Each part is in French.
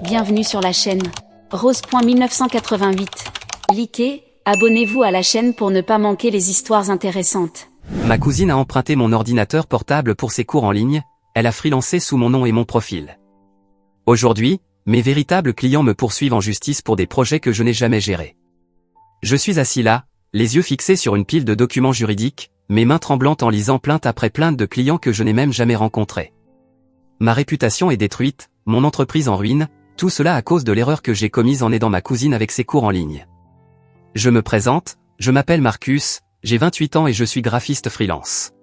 Bienvenue sur la chaîne. Rose.1988. Likez, abonnez-vous à la chaîne pour ne pas manquer les histoires intéressantes. Ma cousine a emprunté mon ordinateur portable pour ses cours en ligne, elle a freelancé sous mon nom et mon profil. Aujourd'hui, mes véritables clients me poursuivent en justice pour des projets que je n'ai jamais gérés. Je suis assis là, les yeux fixés sur une pile de documents juridiques, mes mains tremblantes en lisant plainte après plainte de clients que je n'ai même jamais rencontrés. Ma réputation est détruite, mon entreprise en ruine, tout cela à cause de l'erreur que j'ai commise en aidant ma cousine avec ses cours en ligne. Je me présente, je m'appelle Marcus, j'ai 28 ans et je suis graphiste freelance.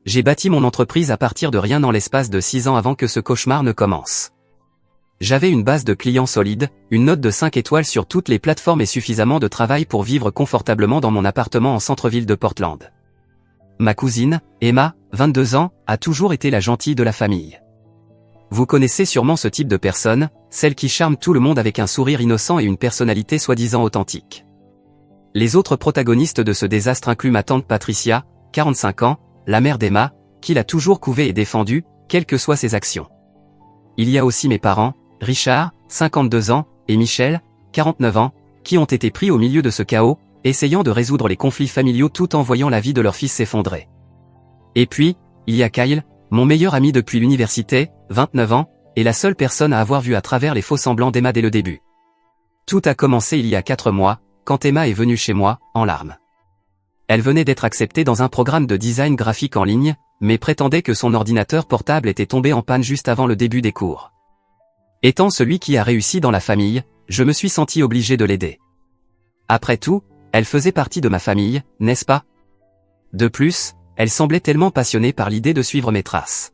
J'ai bâti mon entreprise à partir de rien dans l'espace de 6 ans avant que ce cauchemar ne commence. J'avais une base de clients solide, une note de 5 étoiles sur toutes les plateformes et suffisamment de travail pour vivre confortablement dans mon appartement en centre-ville de Portland. Ma cousine, Emma, 22 ans, a toujours été la gentille de la famille. Vous connaissez sûrement ce type de personne, celle qui charme tout le monde avec un sourire innocent et une personnalité soi-disant authentique. Les autres protagonistes de ce désastre incluent ma tante Patricia, 45 ans, la mère d'Emma, qui l'a toujours couvée et défendue, quelles que soient ses actions. Il y a aussi mes parents, Richard, 52 ans, et Michel, 49 ans, qui ont été pris au milieu de ce chaos, essayant de résoudre les conflits familiaux tout en voyant la vie de leur fils s'effondrer. Et puis, il y a Kyle, mon meilleur ami depuis l'université, 29 ans, et la seule personne à avoir vu à travers les faux semblants d'Emma dès le début. Tout a commencé il y a 4 mois, quand Emma est venue chez moi, en larmes. Elle venait d'être acceptée dans un programme de design graphique en ligne, mais prétendait que son ordinateur portable était tombé en panne juste avant le début des cours. Étant celui qui a réussi dans la famille, je me suis senti obligé de l'aider. Après tout, elle faisait partie de ma famille, n'est-ce pas? De plus, elle semblait tellement passionnée par l'idée de suivre mes traces.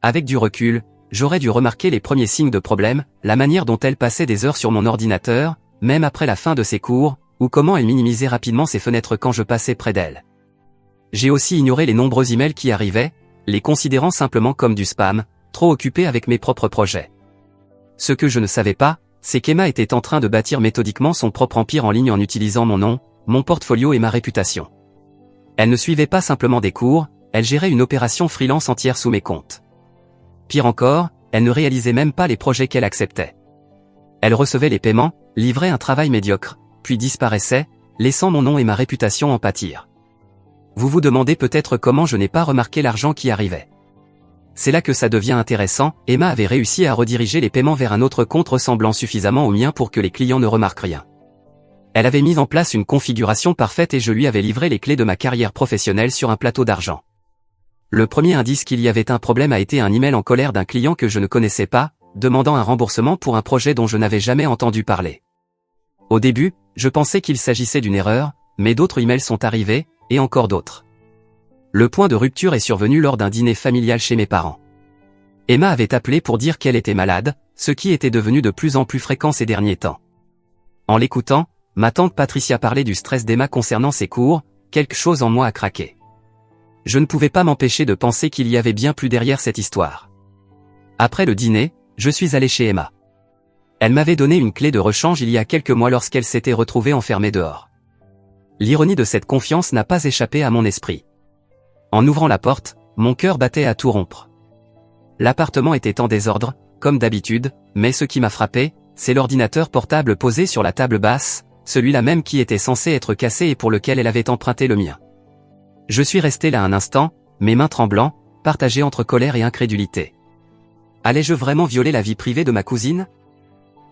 Avec du recul, j'aurais dû remarquer les premiers signes de problème, la manière dont elle passait des heures sur mon ordinateur, même après la fin de ses cours, ou comment elle minimisait rapidement ses fenêtres quand je passais près d'elle. J'ai aussi ignoré les nombreux emails qui arrivaient, les considérant simplement comme du spam, trop occupé avec mes propres projets. Ce que je ne savais pas, c'est qu'Emma était en train de bâtir méthodiquement son propre empire en ligne en utilisant mon nom, mon portfolio et ma réputation. Elle ne suivait pas simplement des cours, elle gérait une opération freelance entière sous mes comptes. Pire encore, elle ne réalisait même pas les projets qu'elle acceptait. Elle recevait les paiements, livrait un travail médiocre, puis disparaissait, laissant mon nom et ma réputation en pâtir. Vous vous demandez peut-être comment je n'ai pas remarqué l'argent qui arrivait. C'est là que ça devient intéressant, Emma avait réussi à rediriger les paiements vers un autre compte ressemblant suffisamment au mien pour que les clients ne remarquent rien. Elle avait mis en place une configuration parfaite et je lui avais livré les clés de ma carrière professionnelle sur un plateau d'argent. Le premier indice qu'il y avait un problème a été un email en colère d'un client que je ne connaissais pas, demandant un remboursement pour un projet dont je n'avais jamais entendu parler. Au début, je pensais qu'il s'agissait d'une erreur, mais d'autres emails sont arrivés, et encore d'autres. Le point de rupture est survenu lors d'un dîner familial chez mes parents. Emma avait appelé pour dire qu'elle était malade, ce qui était devenu de plus en plus fréquent ces derniers temps. En l'écoutant, ma tante Patricia parlait du stress d'Emma concernant ses cours, quelque chose en moi a craqué. Je ne pouvais pas m'empêcher de penser qu'il y avait bien plus derrière cette histoire. Après le dîner, je suis allé chez Emma. Elle m'avait donné une clé de rechange il y a quelques mois lorsqu'elle s'était retrouvée enfermée dehors. L'ironie de cette confiance n'a pas échappé à mon esprit. En ouvrant la porte, mon cœur battait à tout rompre. L'appartement était en désordre, comme d'habitude, mais ce qui m'a frappé, c'est l'ordinateur portable posé sur la table basse, celui-là même qui était censé être cassé et pour lequel elle avait emprunté le mien. Je suis resté là un instant, mes mains tremblant, partagées entre colère et incrédulité. Allais-je vraiment violer la vie privée de ma cousine?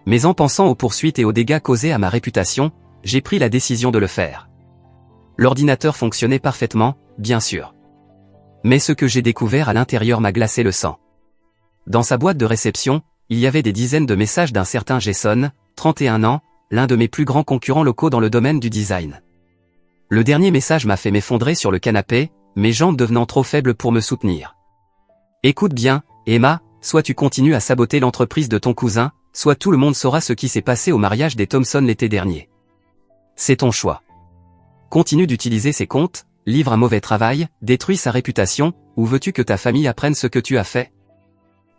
Mais en pensant aux poursuites et aux dégâts causés à ma réputation, j'ai pris la décision de le faire. L'ordinateur fonctionnait parfaitement, bien sûr. Mais ce que j'ai découvert à l'intérieur m'a glacé le sang. Dans sa boîte de réception, il y avait des dizaines de messages d'un certain Jason, 31 ans, l'un de mes plus grands concurrents locaux dans le domaine du design. Le dernier message m'a fait m'effondrer sur le canapé, mes jambes devenant trop faibles pour me soutenir. Écoute bien, Emma, soit tu continues à saboter l'entreprise de ton cousin, soit tout le monde saura ce qui s'est passé au mariage des Thompson l'été dernier. C'est ton choix. Continue d'utiliser ses comptes, livre un mauvais travail, détruis sa réputation, ou veux-tu que ta famille apprenne ce que tu as fait?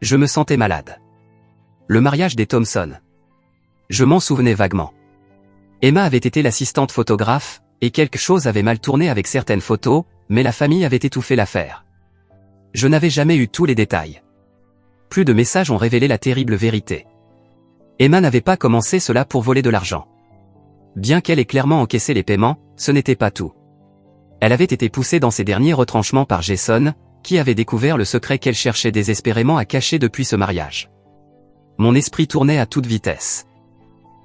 Je me sentais malade. Le mariage des Thompson. Je m'en souvenais vaguement. Emma avait été l'assistante photographe, et quelque chose avait mal tourné avec certaines photos, mais la famille avait étouffé l'affaire. Je n'avais jamais eu tous les détails. Plus de messages ont révélé la terrible vérité. Emma n'avait pas commencé cela pour voler de l'argent. Bien qu'elle ait clairement encaissé les paiements, ce n'était pas tout. Elle avait été poussée dans ses derniers retranchements par Jason, qui avait découvert le secret qu'elle cherchait désespérément à cacher depuis ce mariage. Mon esprit tournait à toute vitesse.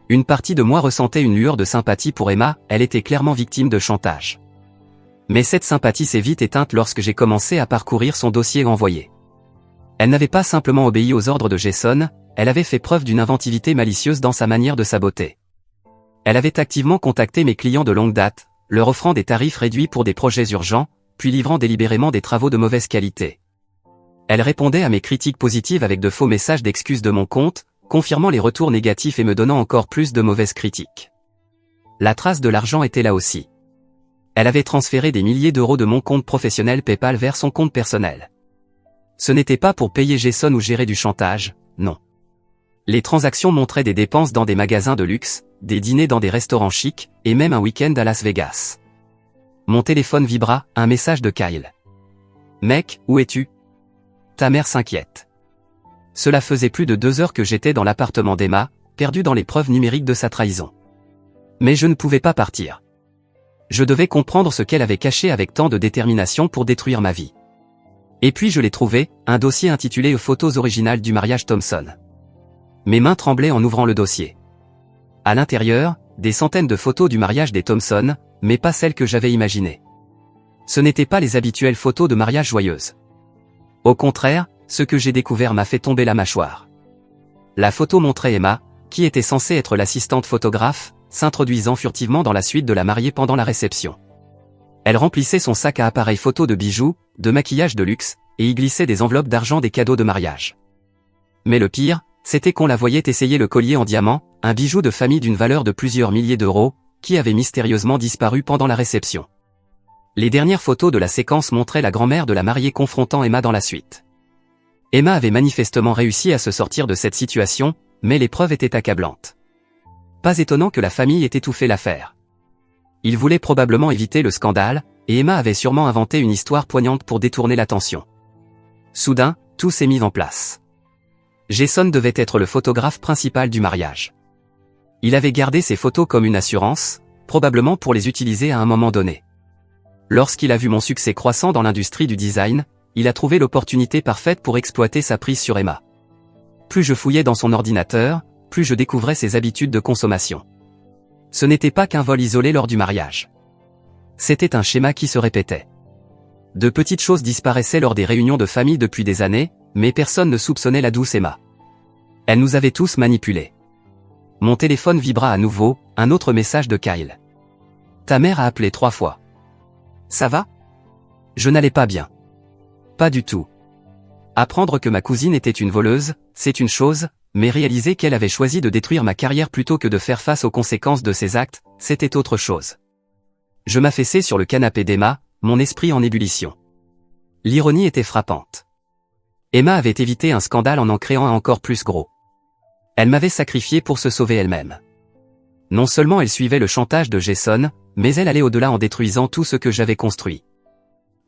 Une partie de moi ressentait une lueur de sympathie pour Emma, elle était clairement victime de chantage. Mais cette sympathie s'est vite éteinte lorsque j'ai commencé à parcourir son dossier envoyé. Elle n'avait pas simplement obéi aux ordres de Jason, elle avait fait preuve d'une inventivité malicieuse dans sa manière de saboter. Elle avait activement contacté mes clients de longue date, leur offrant des tarifs réduits pour des projets urgents, puis livrant délibérément des travaux de mauvaise qualité. Elle répondait à mes critiques positives avec de faux messages d'excuses de mon compte, confirmant les retours négatifs et me donnant encore plus de mauvaises critiques. La trace de l'argent était là aussi. Elle avait transféré des milliers d'euros de mon compte professionnel PayPal vers son compte personnel. Ce n'était pas pour payer Jason ou gérer du chantage, non. Les transactions montraient des dépenses dans des magasins de luxe, des dîners dans des restaurants chics, et même un week-end à Las Vegas. Mon téléphone vibra, un message de Kyle. « Mec, où es-tu ? Ta mère s'inquiète. » Cela faisait plus de 2 heures que j'étais dans l'appartement d'Emma, perdu dans les preuves numériques de sa trahison. Mais je ne pouvais pas partir. Je devais comprendre ce qu'elle avait caché avec tant de détermination pour détruire ma vie. Et puis je l'ai trouvé, un dossier intitulé « Photos originales du mariage Thompson ». Mes mains tremblaient en ouvrant le dossier. À l'intérieur, des centaines de photos du mariage des Thompson, mais pas celles que j'avais imaginées. Ce n'étaient pas les habituelles photos de mariage joyeuses. Au contraire, ce que j'ai découvert m'a fait tomber la mâchoire. La photo montrait Emma, qui était censée être l'assistante photographe, s'introduisant furtivement dans la suite de la mariée pendant la réception. Elle remplissait son sac à appareil photo de bijoux, de maquillage de luxe, et y glissait des enveloppes d'argent des cadeaux de mariage. Mais le pire, c'était qu'on la voyait essayer le collier en diamant, un bijou de famille d'une valeur de plusieurs milliers d'euros, qui avait mystérieusement disparu pendant la réception. Les dernières photos de la séquence montraient la grand-mère de la mariée confrontant Emma dans la suite. Emma avait manifestement réussi à se sortir de cette situation, mais les preuves étaient accablantes. Pas étonnant que la famille ait étouffé l'affaire. Ils voulaient probablement éviter le scandale, et Emma avait sûrement inventé une histoire poignante pour détourner l'attention. Soudain, tout s'est mis en place. Jason devait être le photographe principal du mariage. Il avait gardé ces photos comme une assurance, probablement pour les utiliser à un moment donné. Lorsqu'il a vu mon succès croissant dans l'industrie du design, il a trouvé l'opportunité parfaite pour exploiter sa prise sur Emma. Plus je fouillais dans son ordinateur, plus je découvrais ses habitudes de consommation. Ce n'était pas qu'un vol isolé lors du mariage. C'était un schéma qui se répétait. De petites choses disparaissaient lors des réunions de famille depuis des années, mais personne ne soupçonnait la douce Emma. Elle nous avait tous manipulés. Mon téléphone vibra à nouveau, un autre message de Kyle. Ta mère a appelé 3 fois. Ça va ? Je n'allais pas bien. Pas du tout. Apprendre que ma cousine était une voleuse, c'est une chose, mais réaliser qu'elle avait choisi de détruire ma carrière plutôt que de faire face aux conséquences de ses actes, c'était autre chose. Je m'affaissais sur le canapé d'Emma, mon esprit en ébullition. L'ironie était frappante. Emma avait évité un scandale en créant un encore plus gros. Elle m'avait sacrifié pour se sauver elle-même. Non seulement elle suivait le chantage de Jason, mais elle allait au-delà en détruisant tout ce que j'avais construit.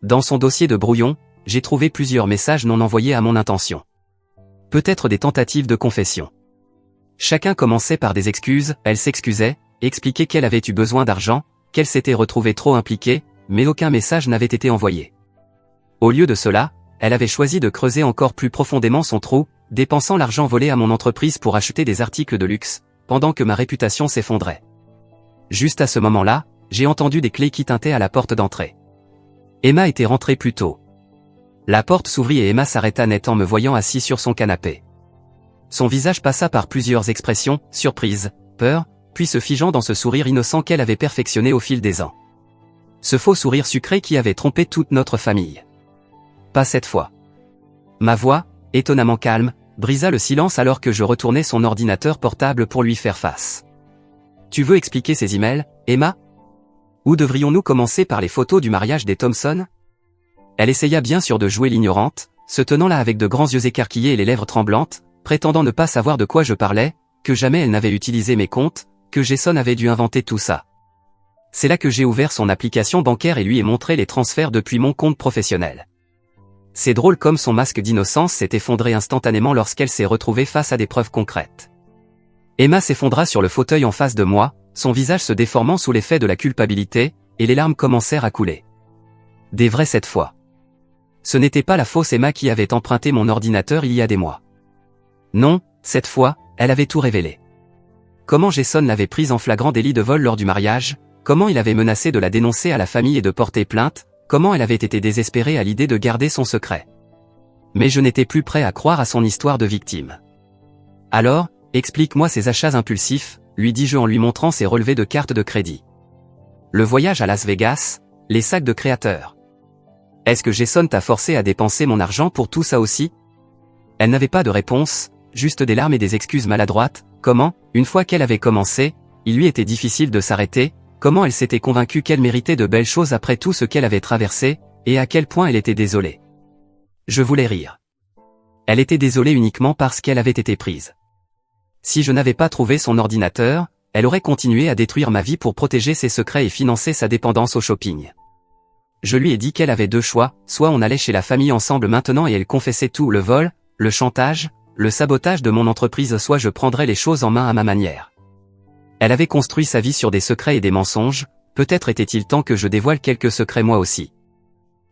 Dans son dossier de brouillon, j'ai trouvé plusieurs messages non envoyés à mon intention. Peut-être des tentatives de confession. Chacun commençait par des excuses, elle s'excusait, expliquait qu'elle avait eu besoin d'argent, qu'elle s'était retrouvée trop impliquée, mais aucun message n'avait été envoyé. Au lieu de cela, elle avait choisi de creuser encore plus profondément son trou, dépensant l'argent volé à mon entreprise pour acheter des articles de luxe, pendant que ma réputation s'effondrait. Juste à ce moment-là, j'ai entendu des clés qui tintaient à la porte d'entrée. Emma était rentrée plus tôt. La porte s'ouvrit et Emma s'arrêta net en me voyant assis sur son canapé. Son visage passa par plusieurs expressions, surprise, peur, puis se figeant dans ce sourire innocent qu'elle avait perfectionné au fil des ans. Ce faux sourire sucré qui avait trompé toute notre famille. Pas cette fois. Ma voix, étonnamment calme, brisa le silence alors que je retournais son ordinateur portable pour lui faire face. Tu veux expliquer ces emails, Emma ? Ou devrions-nous commencer par les photos du mariage des Thompson ? Elle essaya bien sûr de jouer l'ignorante, se tenant là avec de grands yeux écarquillés et les lèvres tremblantes, prétendant ne pas savoir de quoi je parlais, que jamais elle n'avait utilisé mes comptes, que Jason avait dû inventer tout ça. C'est là que j'ai ouvert son application bancaire et lui ai montré les transferts depuis mon compte professionnel. C'est drôle comme son masque d'innocence s'est effondré instantanément lorsqu'elle s'est retrouvée face à des preuves concrètes. Emma s'effondra sur le fauteuil en face de moi, son visage se déformant sous l'effet de la culpabilité, et les larmes commencèrent à couler. Des vraies cette fois. Ce n'était pas la fausse Emma qui avait emprunté mon ordinateur il y a des mois. Non, cette fois, elle avait tout révélé. Comment Jason l'avait prise en flagrant délit de vol lors du mariage, comment il avait menacé de la dénoncer à la famille et de porter plainte, comment elle avait été désespérée à l'idée de garder son secret. Mais je n'étais plus prêt à croire à son histoire de victime. Alors, explique-moi ces achats impulsifs, lui dis-je en lui montrant ses relevés de carte de crédit. Le voyage à Las Vegas, les sacs de créateurs. Est-ce que Jason t'a forcé à dépenser mon argent pour tout ça aussi? Elle n'avait pas de réponse, juste des larmes et des excuses maladroites. Comment, une fois qu'elle avait commencé, il lui était difficile de s'arrêter, comment elle s'était convaincue qu'elle méritait de belles choses après tout ce qu'elle avait traversé, et à quel point elle était désolée. Je voulais rire. Elle était désolée uniquement parce qu'elle avait été prise. Si je n'avais pas trouvé son ordinateur, elle aurait continué à détruire ma vie pour protéger ses secrets et financer sa dépendance au shopping. Je lui ai dit qu'elle avait deux choix, soit on allait chez la famille ensemble maintenant et elle confessait tout, le vol, le chantage, le sabotage de mon entreprise, soit je prendrais les choses en main à ma manière. Elle avait construit sa vie sur des secrets et des mensonges, peut-être était-il temps que je dévoile quelques secrets moi aussi.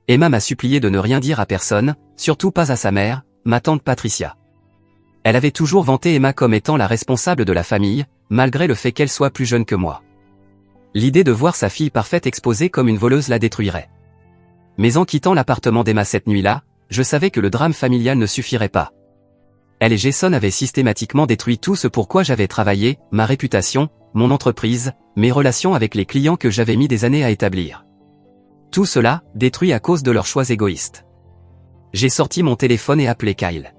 Emma m'a supplié de ne rien dire à personne, surtout pas à sa mère, ma tante Patricia. Elle avait toujours vanté Emma comme étant la responsable de la famille, malgré le fait qu'elle soit plus jeune que moi. L'idée de voir sa fille parfaite exposée comme une voleuse la détruirait. Mais en quittant l'appartement d'Emma cette nuit-là, je savais que le drame familial ne suffirait pas. Elle et Jason avaient systématiquement détruit tout ce pour quoi j'avais travaillé, ma réputation, mon entreprise, mes relations avec les clients que j'avais mis des années à établir. Tout cela, détruit à cause de leurs choix égoïstes. J'ai sorti mon téléphone et appelé Kyle.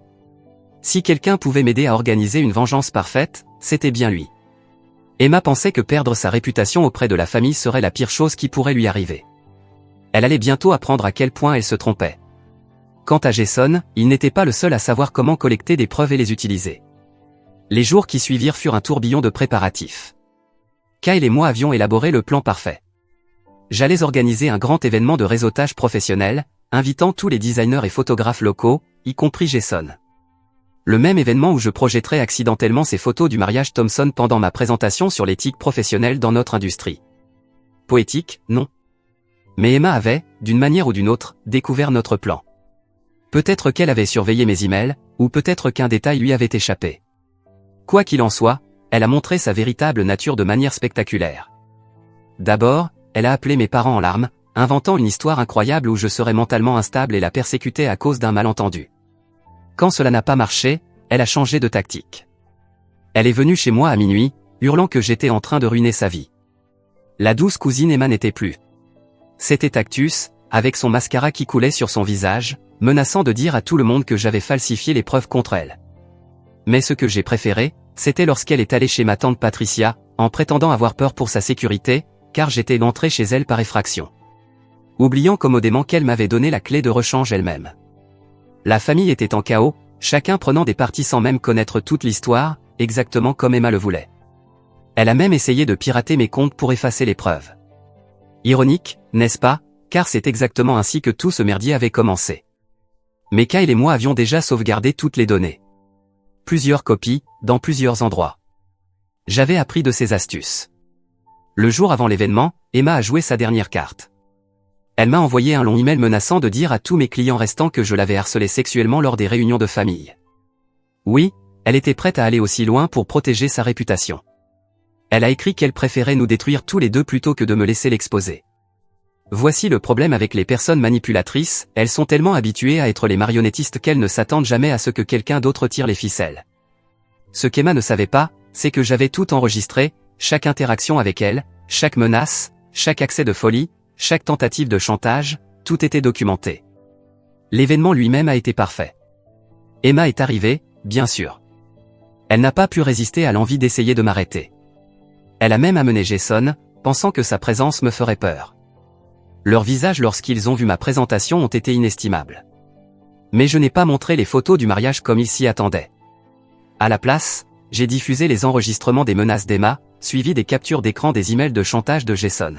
Si quelqu'un pouvait m'aider à organiser une vengeance parfaite, c'était bien lui. Emma pensait que perdre sa réputation auprès de la famille serait la pire chose qui pourrait lui arriver. Elle allait bientôt apprendre à quel point elle se trompait. Quant à Jason, il n'était pas le seul à savoir comment collecter des preuves et les utiliser. Les jours qui suivirent furent un tourbillon de préparatifs. Kyle et moi avions élaboré le plan parfait. J'allais organiser un grand événement de réseautage professionnel, invitant tous les designers et photographes locaux, y compris Jason. Le même événement où je projetterais accidentellement ces photos du mariage Thompson pendant ma présentation sur l'éthique professionnelle dans notre industrie. Poétique, non. Mais Emma avait, d'une manière ou d'une autre, découvert notre plan. Peut-être qu'elle avait surveillé mes emails, ou peut-être qu'un détail lui avait échappé. Quoi qu'il en soit, elle a montré sa véritable nature de manière spectaculaire. D'abord, elle a appelé mes parents en larmes, inventant une histoire incroyable où je serais mentalement instable et la persécutais à cause d'un malentendu. Quand cela n'a pas marché, elle a changé de tactique. Elle est venue chez moi à minuit, hurlant que j'étais en train de ruiner sa vie. La douce cousine Emma n'était plus. C'était Actus, avec son mascara qui coulait sur son visage, menaçant de dire à tout le monde que j'avais falsifié les preuves contre elle. Mais ce que j'ai préféré, c'était lorsqu'elle est allée chez ma tante Patricia, en prétendant avoir peur pour sa sécurité, car j'étais entré chez elle par effraction. Oubliant commodément qu'elle m'avait donné la clé de rechange elle-même. La famille était en chaos, chacun prenant des parties sans même connaître toute l'histoire, exactement comme Emma le voulait. Elle a même essayé de pirater mes comptes pour effacer les preuves. Ironique, n'est-ce pas, car c'est exactement ainsi que tout ce merdier avait commencé. Mais Kyle et moi avions déjà sauvegardé toutes les données. Plusieurs copies, dans plusieurs endroits. J'avais appris de ses astuces. Le jour avant l'événement, Emma a joué sa dernière carte. Elle m'a envoyé un long email menaçant de dire à tous mes clients restants que je l'avais harcelé sexuellement lors des réunions de famille. Oui, elle était prête à aller aussi loin pour protéger sa réputation. Elle a écrit qu'elle préférait nous détruire tous les deux plutôt que de me laisser l'exposer. Voici le problème avec les personnes manipulatrices, elles sont tellement habituées à être les marionnettistes qu'elles ne s'attendent jamais à ce que quelqu'un d'autre tire les ficelles. Ce qu'Emma ne savait pas, c'est que j'avais tout enregistré, chaque interaction avec elle, chaque menace, chaque accès de folie, chaque tentative de chantage, tout était documenté. L'événement lui-même a été parfait. Emma est arrivée, bien sûr. Elle n'a pas pu résister à l'envie d'essayer de m'arrêter. Elle a même amené Jason, pensant que sa présence me ferait peur. Leurs visages lorsqu'ils ont vu ma présentation ont été inestimables. Mais je n'ai pas montré les photos du mariage comme ils s'y attendaient. À la place, j'ai diffusé les enregistrements des menaces d'Emma, suivis des captures d'écran des emails de chantage de Jason.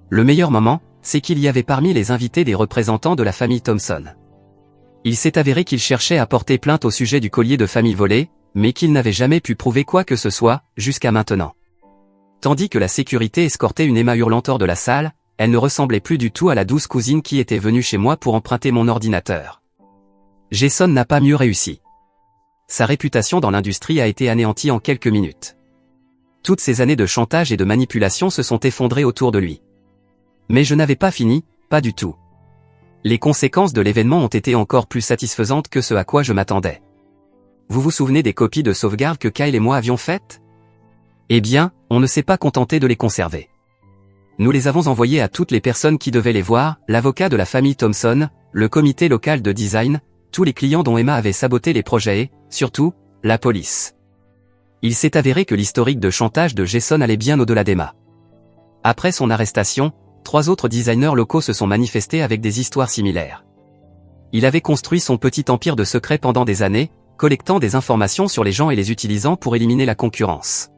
Le meilleur moment, c'est qu'il y avait parmi les invités des représentants de la famille Thompson. Il s'est avéré qu'ils cherchaient à porter plainte au sujet du collier de famille volé, mais qu'ils n'avaient jamais pu prouver quoi que ce soit, jusqu'à maintenant. Tandis que la sécurité escortait une Emma hurlante hors de la salle, elle ne ressemblait plus du tout à la douce cousine qui était venue chez moi pour emprunter mon ordinateur. Jason n'a pas mieux réussi. Sa réputation dans l'industrie a été anéantie en quelques minutes. Toutes ces années de chantage et de manipulation se sont effondrées autour de lui. Mais je n'avais pas fini, pas du tout. Les conséquences de l'événement ont été encore plus satisfaisantes que ce à quoi je m'attendais. Vous vous souvenez des copies de sauvegarde que Kyle et moi avions faites? Eh bien, on ne s'est pas contenté de les conserver. Nous les avons envoyées à toutes les personnes qui devaient les voir, l'avocat de la famille Thompson, le comité local de design, tous les clients dont Emma avait saboté les projets et, surtout, la police. Il s'est avéré que l'historique de chantage de Jason allait bien au-delà d'Emma. Après son arrestation, 3 autres designers locaux se sont manifestés avec des histoires similaires. Il avait construit son petit empire de secrets pendant des années, collectant des informations sur les gens et les utilisant pour éliminer la concurrence.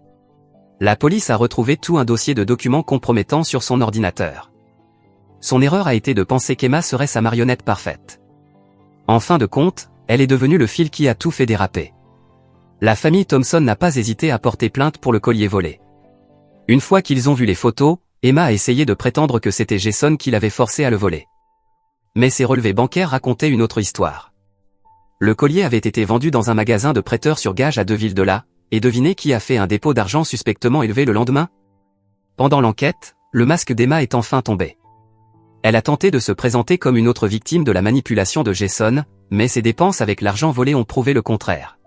La police a retrouvé tout un dossier de documents compromettants sur son ordinateur. Son erreur a été de penser qu'Emma serait sa marionnette parfaite. En fin de compte, elle est devenue le fil qui a tout fait déraper. La famille Thompson n'a pas hésité à porter plainte pour le collier volé. Une fois qu'ils ont vu les photos, Emma a essayé de prétendre que c'était Jason qui l'avait forcé à le voler. Mais ses relevés bancaires racontaient une autre histoire. Le collier avait été vendu dans un magasin de prêteurs sur gage à 2 villes de là, et devinez qui a fait un dépôt d'argent suspectement élevé le lendemain? Pendant l'enquête, le masque d'Emma est enfin tombé. Elle a tenté de se présenter comme une autre victime de la manipulation de Jason, mais ses dépenses avec l'argent volé ont prouvé le contraire.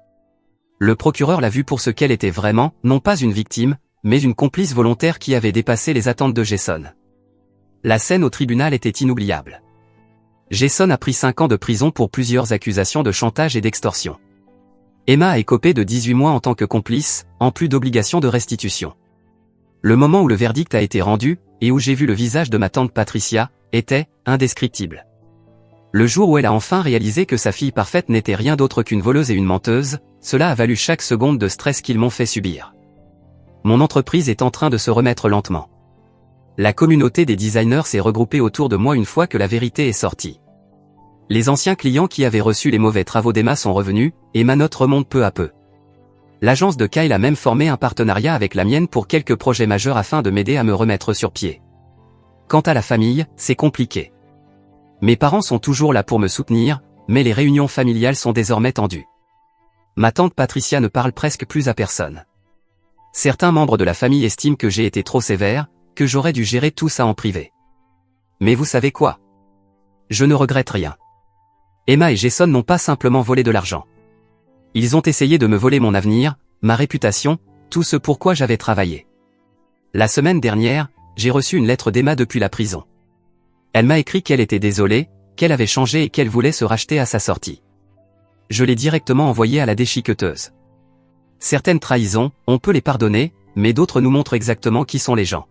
Le procureur l'a vue pour ce qu'elle était vraiment, non pas une victime, mais une complice volontaire qui avait dépassé les attentes de Jason. La scène au tribunal était inoubliable. Jason a pris 5 ans de prison pour plusieurs accusations de chantage et d'extorsion. Emma a écopé de 18 mois en tant que complice, en plus d'obligations de restitution. Le moment où le verdict a été rendu, et où j'ai vu le visage de ma tante Patricia, était indescriptible. Le jour où elle a enfin réalisé que sa fille parfaite n'était rien d'autre qu'une voleuse et une menteuse, cela a valu chaque seconde de stress qu'ils m'ont fait subir. Mon entreprise est en train de se remettre lentement. La communauté des designers s'est regroupée autour de moi une fois que la vérité est sortie. Les anciens clients qui avaient reçu les mauvais travaux d'Emma sont revenus, et ma note remonte peu à peu. L'agence de Kyle a même formé un partenariat avec la mienne pour quelques projets majeurs afin de m'aider à me remettre sur pied. Quant à la famille, c'est compliqué. Mes parents sont toujours là pour me soutenir, mais les réunions familiales sont désormais tendues. Ma tante Patricia ne parle presque plus à personne. Certains membres de la famille estiment que j'ai été trop sévère, que j'aurais dû gérer tout ça en privé. Mais vous savez quoi? Je ne regrette rien. Emma et Jason n'ont pas simplement volé de l'argent. Ils ont essayé de me voler mon avenir, ma réputation, tout ce pour quoi j'avais travaillé. La semaine dernière, j'ai reçu une lettre d'Emma depuis la prison. Elle m'a écrit qu'elle était désolée, qu'elle avait changé et qu'elle voulait se racheter à sa sortie. Je l'ai directement envoyée à la déchiqueteuse. Certaines trahisons, on peut les pardonner, mais d'autres nous montrent exactement qui sont les gens.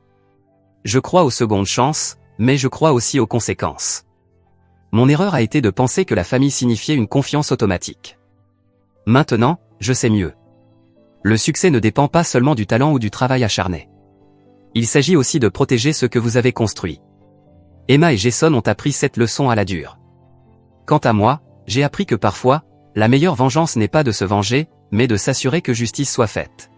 Je crois aux secondes chances, mais je crois aussi aux conséquences. Mon erreur a été de penser que la famille signifiait une confiance automatique. Maintenant, je sais mieux. Le succès ne dépend pas seulement du talent ou du travail acharné. Il s'agit aussi de protéger ce que vous avez construit. Emma et Jason ont appris cette leçon à la dure. Quant à moi, j'ai appris que parfois, la meilleure vengeance n'est pas de se venger, mais de s'assurer que justice soit faite.